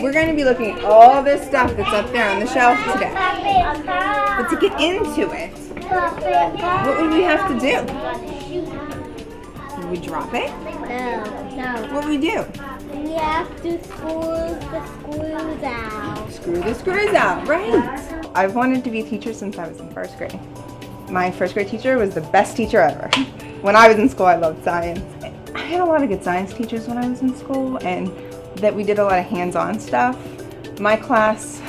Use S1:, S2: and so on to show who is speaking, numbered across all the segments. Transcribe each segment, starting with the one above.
S1: We're going to be looking at all this stuff that's up there on the shelf today. But to get into it, what would we have to do? Would we drop it?
S2: No.
S1: What would we do?
S2: We have to screw the screws out.
S1: Screw the screws out, right. I've wanted to be a teacher since I was in first grade. My first grade teacher was the best teacher ever. When I was in school, I loved science. I had a lot of good science teachers when I was in school, and that we did a lot of hands-on stuff. My class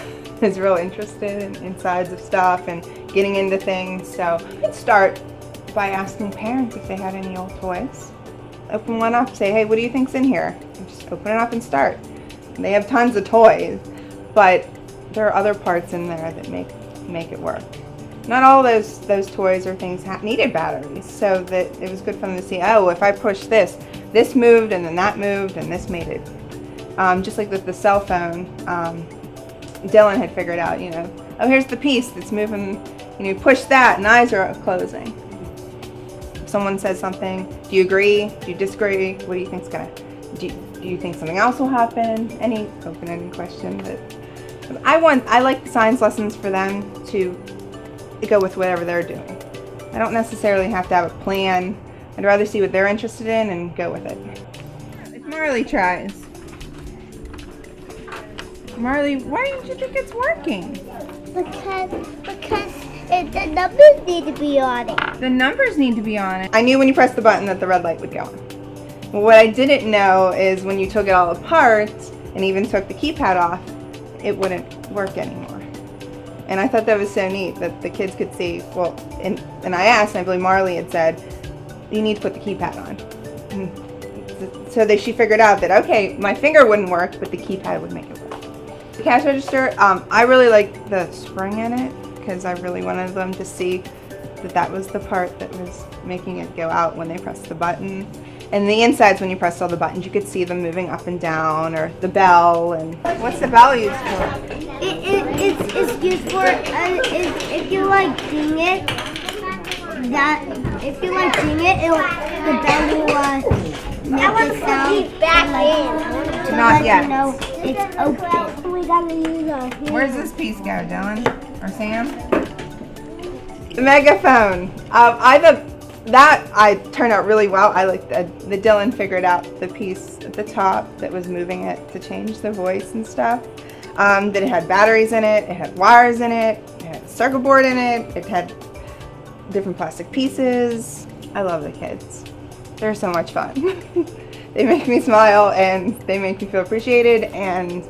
S1: is real interested in sides of stuff and getting into things, so you could start by asking parents if they had any old toys. Open one up, say, hey, what do you think's in here? And just open it up and start. And they have tons of toys, but there are other parts in there that make it work. Not all those toys or things needed batteries, so that it was good for them to see, oh, if I push this moved and then that moved and this made it. Just like with the cell phone, Dylan had figured out, oh, here's the piece that's moving, you push that and eyes are closing. If someone says something, do you agree? Do you disagree? What do you think's do you think something else will happen? Any open-ended question I like science lessons for them to go with whatever they're doing. I don't necessarily have to have a plan. I'd rather see what they're interested in and go with it. If Marley tries. Marley, why don't you think it's working?
S2: Because the numbers need to be on it.
S1: The numbers need to be on it. I knew when you pressed the button that the red light would go on. What I didn't know is when you took it all apart and even took the keypad off, it wouldn't work anymore. And I thought that was so neat that the kids could see, well, and I asked, and I believe Marley had said, you need to put the keypad on. So she figured out that, okay, my finger wouldn't work, but the keypad would make it work. The cash register, I really liked the spring in it because I really wanted them to see that was the part that was making it go out when they pressed the button. And the insides, when you pressed all the buttons, you could see them moving up and down, or the bell. And what's the bell used for?
S2: It's used for if you like ding it. The bell will make a sound. Back in.
S1: Not yet.
S2: It's open. We gotta use our hands.
S1: Where's this piece go, Dylan or Sam? The megaphone. I turned out really well. I like the Dylan figured out the piece at the top that was moving it to change the voice and stuff. That it had batteries in it, it had wires in it, it had a circuit board in it, it had different plastic pieces. I love the kids. They're so much fun. They make me smile and they make me feel appreciated, and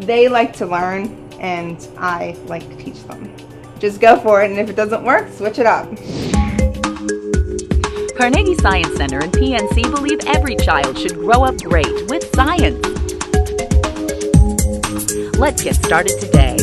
S1: they like to learn and I like to teach them. Just go for it, and if it doesn't work, switch it up.
S3: Carnegie Science Center and PNC believe every child should grow up great with science. Let's get started today.